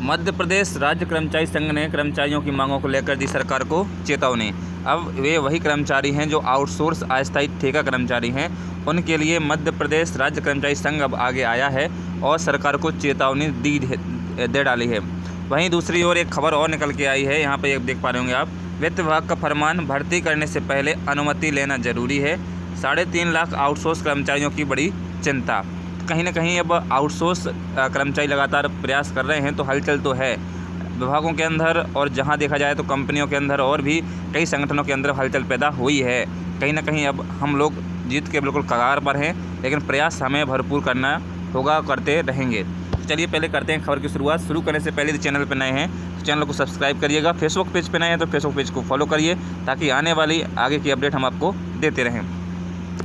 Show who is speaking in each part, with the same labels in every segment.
Speaker 1: मध्य प्रदेश राज्य कर्मचारी संघ ने कर्मचारियों की मांगों को लेकर दी सरकार को चेतावनी। अब वे वही कर्मचारी हैं जो आउटसोर्स अस्थायी ठेका कर्मचारी हैं, उनके लिए मध्य प्रदेश राज्य कर्मचारी संघ अब आगे आया है और सरकार को चेतावनी दे डाली है। वहीं दूसरी ओर एक खबर और निकल के आई है, यहाँ पर देख पा रहे होंगे आप। वित्त विभाग का फरमान, भर्ती करने से पहले अनुमति लेना जरूरी है। 3.5 लाख आउटसोर्स कर्मचारियों की बड़ी चिंता। कहीं ना कहीं अब आउटसोर्स कर्मचारी लगातार प्रयास कर रहे हैं, तो हलचल तो है विभागों के अंदर, और जहां देखा जाए तो कंपनियों के अंदर और भी कई संगठनों के अंदर हलचल पैदा हुई है। कहीं ना कहीं अब हम लोग जीत के बिल्कुल कगार पर हैं, लेकिन प्रयास हमें भरपूर करना होगा, करते रहेंगे। चलिए पहले करते हैं खबर की शुरुआत। शुरू करने से पहले यदि चैनल पर नए हैं तो चैनल को सब्सक्राइब करिएगा। फेसबुक पेज पर नए हैं तो फेसबुक पेज को फॉलो करिए, ताकि आने वाली आगे की अपडेट हम आपको देते रहें।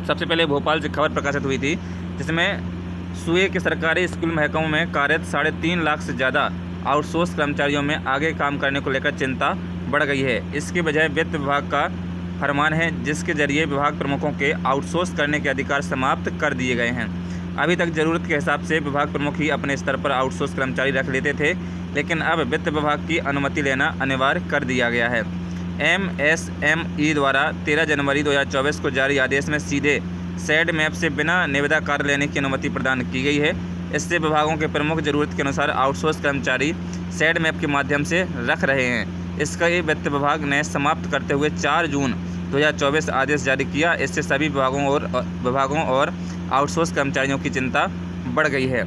Speaker 1: सबसे पहले भोपाल से खबर प्रकाशित हुई थी, जिसमें सूए के सरकारी स्कूल महकमों में कार्यरत 3.5 लाख से ज़्यादा आउटसोर्स कर्मचारियों में आगे काम करने को लेकर चिंता बढ़ गई है। इसके बजाय वित्त विभाग का फरमान है, जिसके जरिए विभाग प्रमुखों के आउटसोर्स करने के अधिकार समाप्त कर दिए गए हैं। अभी तक ज़रूरत के हिसाब से विभाग प्रमुख ही अपने स्तर पर आउटसोर्स कर्मचारी रख लेते थे, लेकिन अब वित्त विभाग की अनुमति लेना अनिवार्य कर दिया गया है। MSME द्वारा 13 जनवरी 2024 को जारी आदेश में सीधे सैड मैप से बिना निविदा कार्य लेने की अनुमति प्रदान की गई है। इससे विभागों के प्रमुख जरूरत के अनुसार आउटसोर्स कर्मचारी सैड मैप के माध्यम से रख रहे हैं। इसका ये वित्त विभाग ने समाप्त करते हुए 4 जून 2024 आदेश जारी किया। इससे सभी विभागों और आउटसोर्स कर्मचारियों की चिंता बढ़ गई है।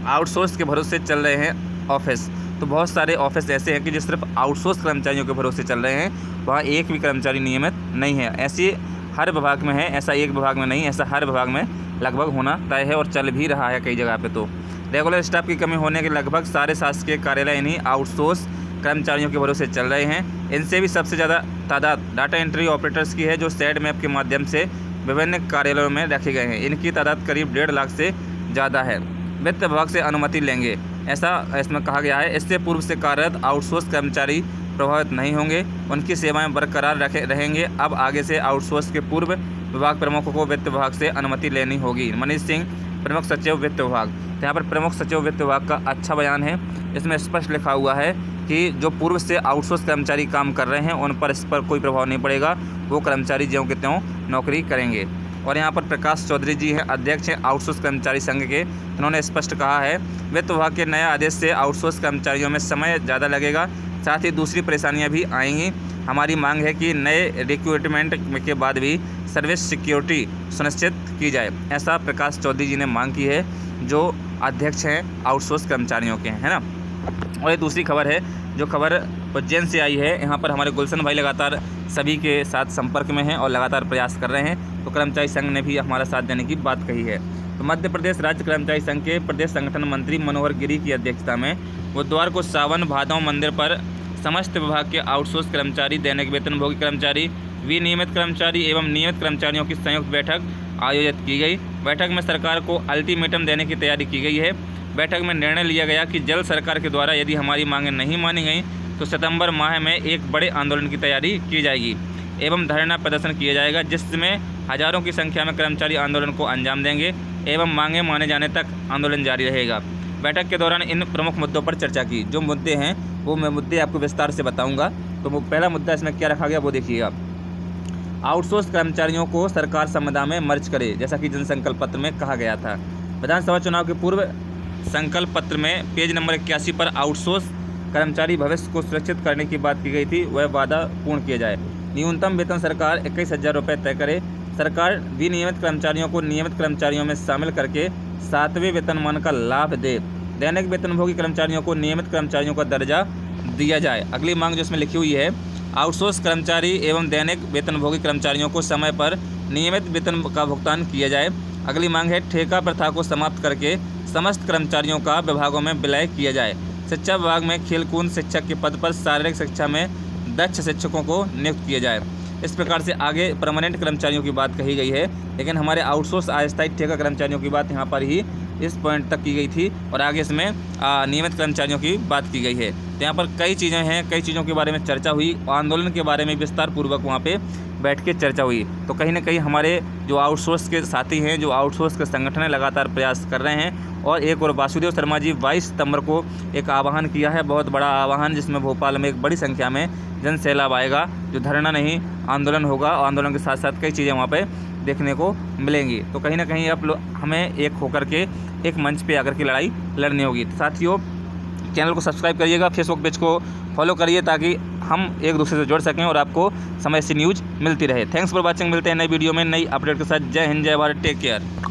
Speaker 1: आउटसोर्स के भरोसे चल रहे हैं ऑफिस, तो बहुत सारे ऑफिस ऐसे हैं कि जो सिर्फ आउटसोर्स कर्मचारियों के भरोसे चल रहे हैं, वहाँ एक भी कर्मचारी नियमित नहीं है। ऐसी हर विभाग में है, ऐसा एक विभाग में नहीं, ऐसा हर विभाग में लगभग होना तय है और चल भी रहा है कई जगह पे। तो रेगुलर स्टाफ की कमी होने के लगभग सारे शासकीय कार्यालय इन्हीं आउटसोर्स कर्मचारियों के भरोसे चल रहे हैं। इनसे भी सबसे ज़्यादा तादाद डाटा एंट्री ऑपरेटर्स की है, जो सैड मैप के माध्यम से विभिन्न कार्यालयों में रखे गए हैं। इनकी तादाद करीब 1.5 लाख से ज़्यादा है। वित्त विभाग से अनुमति लेंगे, ऐसा इसमें कहा गया है। इससे पूर्व से कार्यरत आउटसोर्स कर्मचारी प्रभावित नहीं होंगे, उनकी सेवाएं बरकरार रहेंगे। अब आगे से आउटसोर्स के पूर्व विभाग प्रमुखों को वित्त विभाग से अनुमति लेनी होगी। मनीष सिंह, प्रमुख सचिव वित्त विभाग। तो यहाँ पर प्रमुख सचिव वित्त विभाग का अच्छा बयान है। इसमें स्पष्ट लिखा हुआ है कि जो पूर्व से आउटसोर्स कर्मचारी काम कर रहे हैं, उन पर इस पर कोई प्रभाव नहीं पड़ेगा, वो कर्मचारी ज्यों के त्यों नौकरी करेंगे। और यहाँ पर प्रकाश चौधरी जी हैं, अध्यक्ष हैं आउटसोर्स कर्मचारी संघ के। उन्होंने स्पष्ट कहा है, वित्त विभाग के नए आदेश से आउटसोर्स कर्मचारियों में समय ज़्यादा लगेगा, साथ ही दूसरी परेशानियां भी आएंगी। हमारी मांग है कि नए रिक्रूटमेंट के बाद भी सर्विस सिक्योरिटी सुनिश्चित की जाए। ऐसा प्रकाश चौधरी जी ने मांग की है, जो अध्यक्ष हैं आउटसोर्स कर्मचारियों के, है ना। और ये दूसरी खबर है, जो खबर उज्जैन से आई है। यहाँ पर हमारे गुलशन भाई लगातार सभी के साथ संपर्क में हैं और लगातार प्रयास कर रहे हैं, तो कर्मचारी संघ ने भी हमारा साथ देने की बात कही है। तो मध्य प्रदेश राज्य कर्मचारी संघ के प्रदेश संगठन मंत्री मनोहर गिरी की अध्यक्षता में बुधवार को सावन भादव मंदिर पर समस्त विभाग के आउटसोर्स कर्मचारी, दैनिक वेतनभोगी कर्मचारी, विनियमित कर्मचारी एवं नियमित कर्मचारियों की संयुक्त बैठक आयोजित की गई। बैठक में सरकार को अल्टीमेटम देने की तैयारी की गई है। बैठक में निर्णय लिया गया कि जल्द सरकार के द्वारा यदि हमारी मांगें नहीं मानी गई तो सितंबर माह में एक बड़े आंदोलन की तैयारी की जाएगी एवं धरना प्रदर्शन किया जाएगा, जिसमें हजारों की संख्या में कर्मचारी आंदोलन को अंजाम देंगे एवं मांगें माने जाने तक आंदोलन जारी रहेगा। बैठक के दौरान इन प्रमुख मुद्दों पर चर्चा की। जो मुद्दे हैं वो मैं मुद्दे आपको विस्तार से बताऊंगा। तो पहला मुद्दा इसमें क्या रखा गया वो देखिएगा। आउटसोर्स कर्मचारियों को सरकार संविदा में मर्ज करे, जैसा कि जनसंकल्प पत्र में कहा गया था। विधानसभा चुनाव के पूर्व संकल्प पत्र में पेज नंबर 81 पर आउटसोर्स कर्मचारी भविष्य को सुरक्षित करने की बात की गई थी, वह वादा पूर्ण किया जाए। न्यूनतम वेतन सरकार 21,000 रुपये तय करे। सरकार विनियमित कर्मचारियों को नियमित कर्मचारियों में शामिल करके 7वें वेतनमान का लाभ दे। दैनिक वेतनभोगी कर्मचारियों को नियमित कर्मचारियों का दर्जा दिया जाए। अगली मांग जो इसमें लिखी हुई है, आउटसोर्स कर्मचारी एवं दैनिक वेतनभोगी कर्मचारियों को समय पर नियमित वेतन का भुगतान किया जाए। अगली मांग है, ठेका प्रथा को समाप्त करके समस्त कर्मचारियों का विभागों में विलय किया जाए। शिक्षा विभाग में खेलकूद शिक्षक के पद पर शारीरिक शिक्षा में दक्ष शिक्षकों को नियुक्त किया जाए। इस प्रकार से आगे परमानेंट कर्मचारियों की बात कही गई है, लेकिन हमारे आउटसोर्स अस्थायी ठेका कर्मचारियों की बात यहाँ पर ही इस पॉइंट तक की गई थी और आगे इसमें नियमित कर्मचारियों की बात की गई है। तो यहाँ पर कई चीज़ें हैं, कई चीज़ों के बारे में चर्चा हुई, आंदोलन के बारे में विस्तार पूर्वक वहाँ पे बैठ के चर्चा हुई। तो कहीं ना कहीं हमारे जो आउटसोर्स के साथी हैं, जो आउटसोर्स के संगठन हैं, लगातार प्रयास कर रहे हैं। और एक और वासुदेव शर्मा जी 22 सितंबर को एक आह्वान किया है, बहुत बड़ा आह्वान, जिसमें भोपाल में एक बड़ी संख्या में जन सैलाब आएगा, जो धरना नहीं आंदोलन होगा। आंदोलन के साथ साथ कई चीज़ें वहाँ पे देखने को मिलेंगी। तो कहीं ना कहीं अब हमें एक होकर के एक मंच पे आकर के लड़ाई लड़नी होगी। तो साथियों, चैनल को सब्सक्राइब करिएगा, फेसबुक पेज को फॉलो करिए, ताकि हम एक दूसरे से जुड़ सकें और आपको समय से न्यूज़ मिलती रहे। Thanks for watching. मिलते हैं नई वीडियो में नई अपडेट के साथ। जय हिंद, जय भारत, टेक केयर।